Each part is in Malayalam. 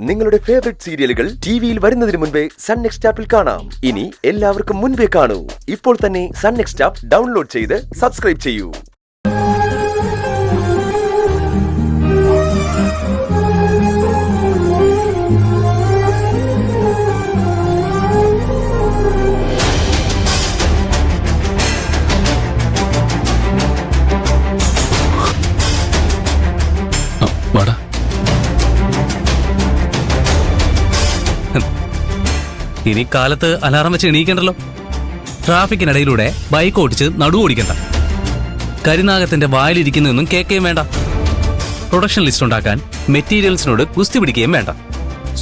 നിങ്ങളുടെ ഫേവറേറ്റ് സീരിയലുകൾ ടിവിയിൽ വരുന്നതിന് മുൻപേ സൺ നെക്സ്റ്റ് ആപ്പിൽ കാണാം. ഇനി എല്ലാവർക്കും മുൻപേ കാണൂ. ഇപ്പോൾ തന്നെ സൺ നെക്സ്റ്റ് ആപ്പ് ഡൗൺലോഡ് ചെയ്ത് സബ്സ്ക്രൈബ് ചെയ്യൂ. ഇനി കാലത്ത് അലാറം വെച്ച് എണീക്കണ്ടല്ലോ. ട്രാഫിക്കിനിടയിലൂടെ ബൈക്ക് ഓടിച്ച് നടുവ് ഓടിക്കണ്ട. കരിനാഗത്തിന്റെ വായിലിരിക്കുന്നതൊന്നും കേൾക്കുകയും വേണ്ട. പ്രൊഡക്ഷൻ ലിസ്റ്റ് ഉണ്ടാക്കാൻ മെറ്റീരിയൽസിനോട് കുസ്തി പിടിക്കുകയും വേണ്ട.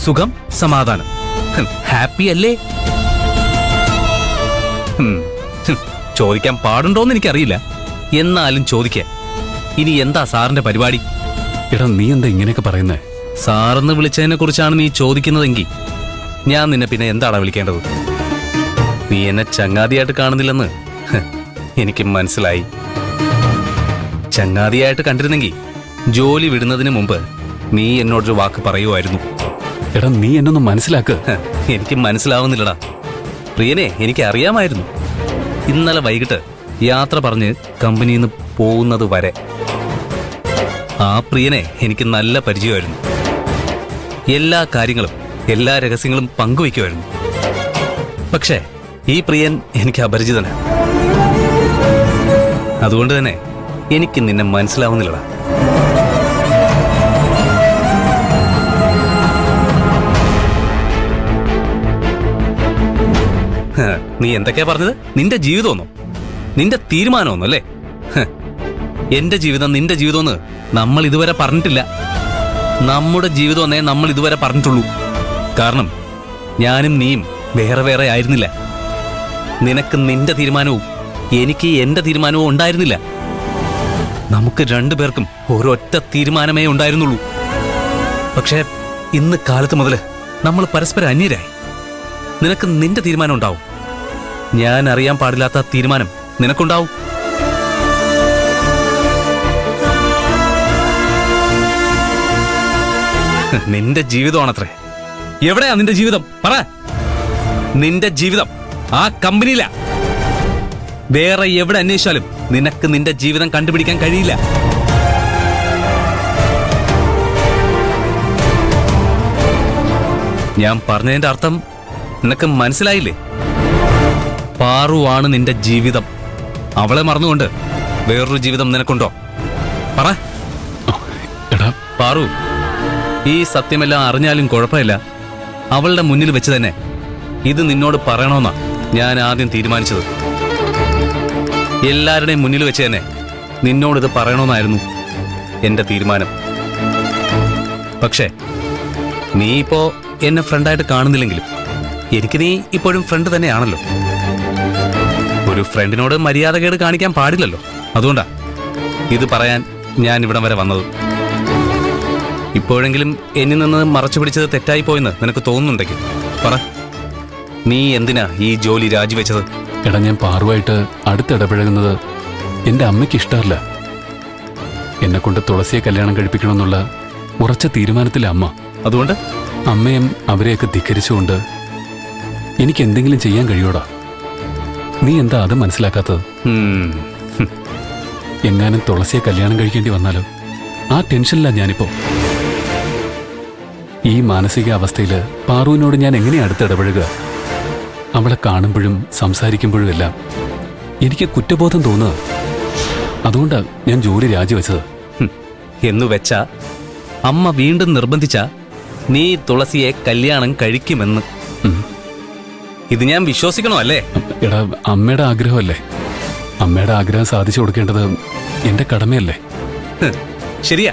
സുഖം, സമാധാനം, ഹാപ്പി അല്ലേ? ചോദിക്കാൻ പാടുണ്ടോന്ന് എനിക്കറിയില്ല, എന്നാലും ചോദിക്കാൻ. ഇനി എന്താ സാറിന്റെ പരിപാടി? എടാ, നീ എന്താ ഇങ്ങനെയൊക്കെ പറയുന്നേ? സാറെന്ന് വിളിച്ചതിനെ കുറിച്ചാണ് നീ ചോദിക്കുന്നതെങ്കിൽ ഞാൻ നിന്നെ പിന്നെ എന്താടാ വിളിക്കേണ്ടത്? നീ എന്നെ ചങ്ങാതിയായിട്ട് കാണുന്നില്ലെന്ന് എനിക്ക് മനസ്സിലായി. ചങ്ങാതിയായിട്ട് കണ്ടിരുന്നെങ്കിൽ ജോലി വിടുന്നതിന് മുമ്പ് നീ എന്നോടൊരു വാക്ക് പറയുമായിരുന്നു. എടാ, നീ എന്നൊന്ന് മനസ്സിലാക്ക്. എനിക്ക് മനസ്സിലാവുന്നില്ലടാ പ്രിയനെ, എനിക്ക് അറിയാമായിരുന്നു. ഇന്നലെ വൈകിട്ട് യാത്ര പറഞ്ഞ് കമ്പനിയിൽ നിന്ന് പോകുന്നത് വരെ ആ പ്രിയനെ എനിക്ക് നല്ല പരിചയമായിരുന്നു. എല്ലാ കാര്യങ്ങളും, എല്ലാ രഹസ്യങ്ങളും പങ്കുവയ്ക്കുമായിരുന്നു. പക്ഷേ ഈ പ്രിയൻ എനിക്ക് അപരിചിതനാണ്. അതുകൊണ്ട് തന്നെ എനിക്ക് നിന്നെ മനസ്സിലാവുന്നില്ലടാ. നീ എന്തൊക്കെയാ പറഞ്ഞത്? നിന്റെ ജീവിതമൊന്നോ, നിന്റെ തീരുമാനമൊന്നോ അല്ലേ? എന്റെ ജീവിതം നിന്റെ ജീവിതമെന്ന് നമ്മൾ ഇതുവരെ പറഞ്ഞിട്ടില്ല. നമ്മുടെ ജീവിതമെന്നേ നമ്മൾ ഇതുവരെ പറഞ്ഞിട്ടുള്ളൂ. കാരണം ഞാനും നീയും വേറെ വേറെ ആയിരുന്നില്ല. നിനക്ക് നിന്റെ തീരുമാനവും എനിക്ക് എന്റെ തീരുമാനവും ഉണ്ടായിരുന്നില്ല. നമുക്ക് രണ്ടുപേർക്കും ഒരൊറ്റ തീരുമാനമേ ഉണ്ടായിരുന്നുള്ളൂ. പക്ഷേ ഇന്ന് കാലത്ത് മുതൽ നമ്മൾ പരസ്പരം അന്യരായി. നിനക്ക് നിന്റെ തീരുമാനം ഉണ്ടാവും, ഞാൻ അറിയാൻ പാടില്ലാത്ത തീരുമാനം നിനക്കുണ്ടാവും. നിന്റെ ജീവിതമാണത്രേ. എവിടെയാ നിന്റെ ജീവിതം? പറ. നിന്റെ ജീവിതം ആ കമ്പനിയില. വേറെ എവിടെ അന്വേഷിച്ചാലും നിനക്ക് നിന്റെ ജീവിതം കണ്ടുപിടിക്കാൻ കഴിയില്ല. ഞാൻ പറഞ്ഞതിന്റെ അർത്ഥം നിനക്ക് മനസ്സിലായില്ലേ? പാറുവാണ് നിന്റെ ജീവിതം. അവളെ മറന്നുകൊണ്ട് വേറൊരു ജീവിതം നിനക്കുണ്ടോ? പറ. പാറു, ഈ സത്യമെല്ലാം അറിഞ്ഞാലും കുഴപ്പമില്ല. അവളുടെ മുന്നിൽ വെച്ച് തന്നെ ഇത് നിന്നോട് പറയണമെന്നാ ഞാൻ ആദ്യം തീരുമാനിച്ചത്. എല്ലാവരുടെയും മുന്നിൽ വെച്ച് തന്നെ നിന്നോടിത് പറയണമെന്നായിരുന്നു എന്റെ തീരുമാനം. പക്ഷേ നീ ഇപ്പോ എന്നെ ഫ്രണ്ടായിട്ട് കാണുന്നില്ലെങ്കിലും എനിക്ക് നീ ഇപ്പോഴും ഫ്രണ്ട് തന്നെയാണല്ലോ. ഒരു ഫ്രണ്ടിനോട് മര്യാദകേട് കാണിക്കാൻ പാടില്ലല്ലോ. അതുകൊണ്ടാ ഇത് പറയാൻ ഞാൻ ഇവിടം വരെ വന്നത്. ഇപ്പോഴെങ്കിലും എന്നിൽ നിന്ന് മറച്ചു പിടിച്ചത് തെറ്റായി പോയെന്ന് നിനക്ക് തോന്നുന്നുണ്ടെങ്കിൽ പറ. നീ എന്തിനാ ഈ ജോലി രാജിവെച്ചത്? എടാ, ഞാൻ പാറുവായിട്ട് അടുത്തിടപഴകുന്നത് എൻ്റെ അമ്മയ്ക്ക് ഇഷ്ടമല്ല. എന്നെ കൊണ്ട് തുളസിയെ കല്യാണം കഴിപ്പിക്കണമെന്നുള്ള ഉറച്ച തീരുമാനത്തിലെ അമ്മ. അതുകൊണ്ട് അമ്മയും അവരെയൊക്കെ ധിക്കരിച്ചുകൊണ്ട് എനിക്ക് എന്തെങ്കിലും ചെയ്യാൻ കഴിയോടാ? നീ എന്താ അത് മനസ്സിലാക്കാത്തത്? എങ്ങാനും തുളസിയെ കല്യാണം കഴിക്കേണ്ടി വന്നാലോ? ആ ടെൻഷനില്ല ഞാനിപ്പോ. ഈ മാനസികാവസ്ഥയിൽ പാറുവിനോട് ഞാൻ എങ്ങനെ അടുത്തിടപഴകുക? അവളെ കാണുമ്പോഴും സംസാരിക്കുമ്പോഴും എല്ലാം എനിക്ക് കുറ്റബോധം തോന്നുക. അതുകൊണ്ടാണ് ഞാൻ ജോലി രാജിവെച്ചത്. എന്നു വെച്ചാ അമ്മ വീണ്ടും നിർബന്ധിച്ച നീ തുളസിയെ കല്യാണം കഴിക്കുമെന്ന് ഇത് ഞാൻ വിശ്വസിക്കണോ? അല്ലേ? എടാ, അമ്മയുടെ ആഗ്രഹമല്ലേ? അമ്മയുടെ ആഗ്രഹം സാധിച്ചു കൊടുക്കേണ്ടത് എന്റെ കടമയല്ലേ? ശരിയാ,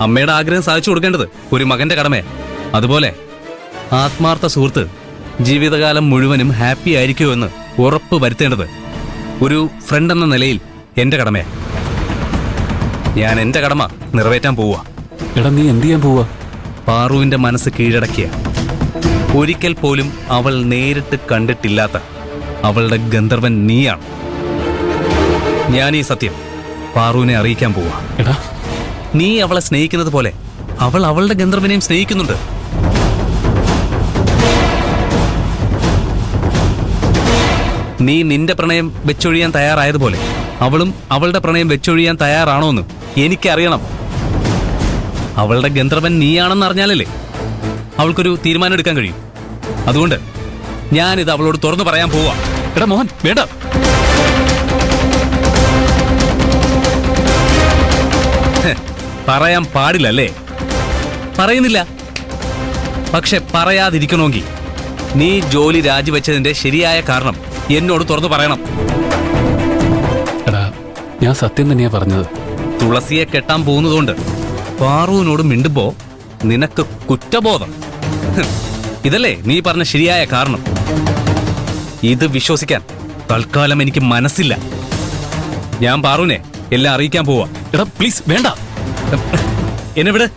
അമ്മയുടെ ആഗ്രഹം സാധിച്ചു കൊടുക്കേണ്ടത് ഒരു മകന്റെ കടമയാ. അതുപോലെ ആത്മാർത്ഥ സുഹൃത്ത് ജീവിതകാലം മുഴുവനും ഹാപ്പി ആയിരിക്കുമോ എന്ന് ഉറപ്പ് വരുത്തേണ്ടത് ഒരു ഫ്രണ്ട് എന്ന നിലയിൽ എന്റെ കടമയാ. ഞാൻ എന്റെ കടമ നിറവേറ്റാൻ പോവുക. എടാ, നീ എന്ത് ചെയ്യാൻ പോവാ? പാറുവിന്റെ മനസ്സ് കീഴടക്കിയ, ഒരിക്കൽ പോലും അവൾ നേരിട്ട് കണ്ടിട്ടില്ലാത്ത അവളുടെ ഗന്ധർവൻ നീയാണ്. ഞാൻ ഈ സത്യം പാറുവിനെ അറിയിക്കാൻ പോവാ. എടാ, നീ അവളെ സ്നേഹിക്കുന്നത് പോലെ അവൾ അവളുടെ ഗന്ധർവനെയും സ്നേഹിക്കുന്നുണ്ട്. നീ നിന്റെ പ്രണയം വെച്ചൊഴിയാൻ തയ്യാറായതുപോലെ അവളും അവളുടെ പ്രണയം വെച്ചൊഴിയാൻ തയ്യാറാണോന്ന് എനിക്കറിയണം. അവളുടെ ഗന്ധർവൻ നീയാണെന്ന് അറിഞ്ഞാലല്ലേ അവൾക്കൊരു തീരുമാനം എടുക്കാൻ കഴിയും. അതുകൊണ്ട് ഞാനിത് അവളോട് തുറന്നു പറയാൻ പോവാ. എടാ മോഹൻ, വേണ്ട. പറയാൻ പാടില്ലല്ലേ? പറയുന്നില്ല. പക്ഷെ പറയാതിരിക്കണമെങ്കിൽ നീ ജോലി രാജിവെച്ചതിന്റെ ശരിയായ കാരണം എന്നോട് തുറന്നു പറയണം. എടാ, ഞാൻ സത്യം തന്നെയാ പറഞ്ഞത്. തുളസിയെ കെട്ടാൻ പോകുന്നതുകൊണ്ട് പാറുവിനോട് മിണ്ടുമ്പോ നിനക്ക് കുറ്റബോധം. ഇതല്ലേ നീ പറഞ്ഞ ശരിയായ കാരണം? ഇത് വിശ്വസിക്കാൻ തൽക്കാലം എനിക്ക് മനസ്സില്ല. ഞാൻ പാറുവിനെ എല്ലാം അറിയിക്കാൻ പോവാ. എടാ പ്ലീസ്, വേണ്ട. എന്നെ വിട്.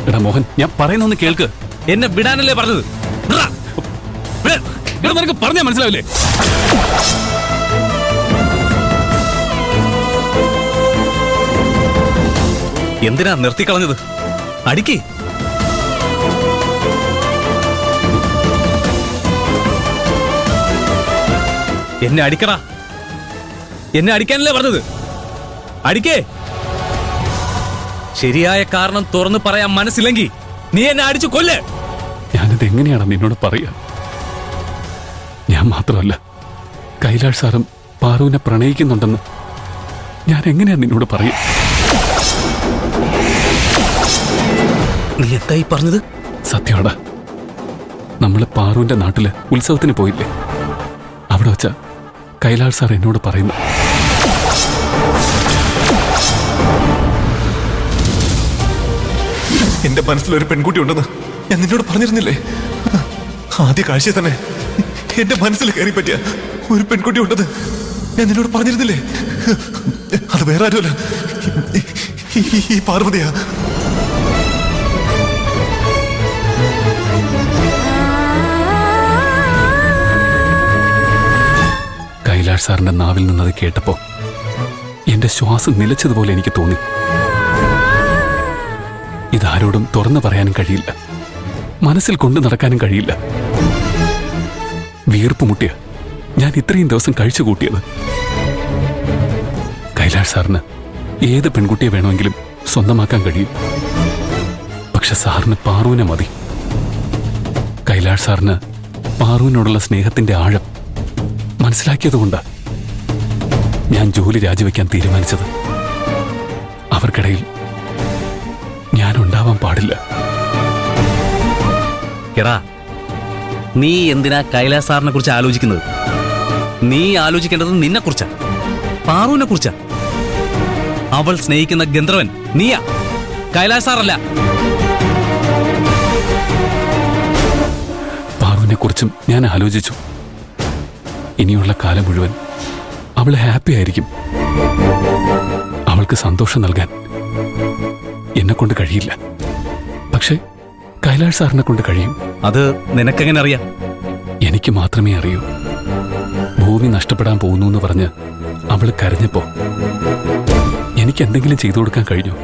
എടാ മോഹൻ, ഞാൻ പറയുന്നൊന്ന് കേൾക്ക്. എന്നെ വിടാനല്ലേ പറഞ്ഞത്? വിടാ. വിട്. എടാ, നിനക്ക് പറഞ്ഞാ മനസ്സിലാവില്ലേ? എന്തിനാ നിർത്തിക്കളഞ്ഞത്? അടിക്ക്. എന്നെ അടിക്കടാ. എന്നെ അടിക്കാനല്ലേ പറഞ്ഞത്? അടിക്കേ. ശരിയായ കാരണം തുറന്നു പറയാൻ മനസ്സില്ലെങ്കിൽ നീ എന്നെ അടിച്ചു കൊല്ല്. ഞാനിത് എങ്ങനെയാണ് നിന്നോട് പറയുക? ഞാൻ മാത്രമല്ല, കൈലാഷ് സാറും പാറുവിനെ പ്രണയിക്കുന്നുണ്ടെന്ന് ഞാൻ എങ്ങനെയാ നിന്നോട് പറയുക? നീ എന്തായി പറഞ്ഞത്? സത്യമാടാ, നമ്മൾ പാറുവിന്റെ നാട്ടില് ഉത്സവത്തിന് പോയില്ലേ? അവിടെ വെച്ച കൈലാഷ് സാർ എന്നോട് പറയുന്നു. എന്റെ മനസ്സിലൊരു പെൺകുട്ടി ഉണ്ടെന്ന് ഞാൻ നിന്നോട് പറഞ്ഞിരുന്നില്ലേ? ആദ്യ കാഴ്ച തന്നെ എന്റെ മനസ്സിൽ കയറി പറ്റിയ ഒരു പെൺകുട്ടി ഉണ്ടെന്ന് ഞാൻ നിന്നോട് പറഞ്ഞിരുന്നില്ലേ? അത് വേറെ ആരുമല്ല, ഈ പാർവതിയാ. കൈലാഷ് സാറിന്റെ നാവിൽ നിന്നത് കേട്ടപ്പോ എന്റെ ശ്വാസം നിലച്ചതുപോലെ എനിക്ക് തോന്നി. ഇതാരോടും തുറന്നു പറയാനും കഴിയില്ല, മനസ്സിൽ കൊണ്ടു നടക്കാനും കഴിയില്ല. വീർപ്പ് മുട്ടിയ ഞാൻ ഇത്രയും ദിവസം കഴിച്ചു കൂട്ടിയത്. കൈലാഷ് സാറിന് ഏത് പെൺകുട്ടിയെ വേണമെങ്കിലും സ്വന്തമാക്കാൻ കഴിയും. പക്ഷെ സാറിന് പാറുവിനെ മതി. കൈലാഷ് സാറിന് പാറുവിനോടുള്ള സ്നേഹത്തിന്റെ ആഴം മനസ്സിലാക്കിയതുകൊണ്ടാ ഞാൻ ജോലി രാജിവെക്കാൻ തീരുമാനിച്ചത്. അവർക്കിടയിൽ ഞാനുണ്ടാവാൻ പാടില്ല. എടാ, നീ എന്തിനാ കൈലാസ് സാറിനെ കുറിച്ച് ആലോചിക്കുന്നത്? നീ ആലോചിക്കേണ്ടത് നിന്നെ കുറിച്ചാ, പാറുവിനെ കുറിച്ചാ. അവൾ സ്നേഹിക്കുന്ന ഗന്ധർവൻ നീയാ, കൈലാസ് സാറല്ല. പാറുവിനെ കുറിച്ചും ഞാൻ ആലോചിച്ചു. ഇനിയുള്ള കാലം മുഴുവൻ അവൾ ഹാപ്പി ആയിരിക്കും. അവൾക്ക് സന്തോഷം നൽകാൻ എന്നെ കൊണ്ട് കഴിയില്ല. പക്ഷെ കൈലാഷ് സാറിനെ കൊണ്ട് കഴിയും. അത് നിനക്കെങ്ങനെ അറിയാം? എനിക്ക് മാത്രമേ അറിയൂ. ഭൂമി നഷ്ടപ്പെടാൻ പോകുന്നു എന്ന് പറഞ്ഞ് അവൾ കരഞ്ഞപ്പോ എനിക്ക് എന്തെങ്കിലും ചെയ്തു കൊടുക്കാൻ കഴിഞ്ഞു?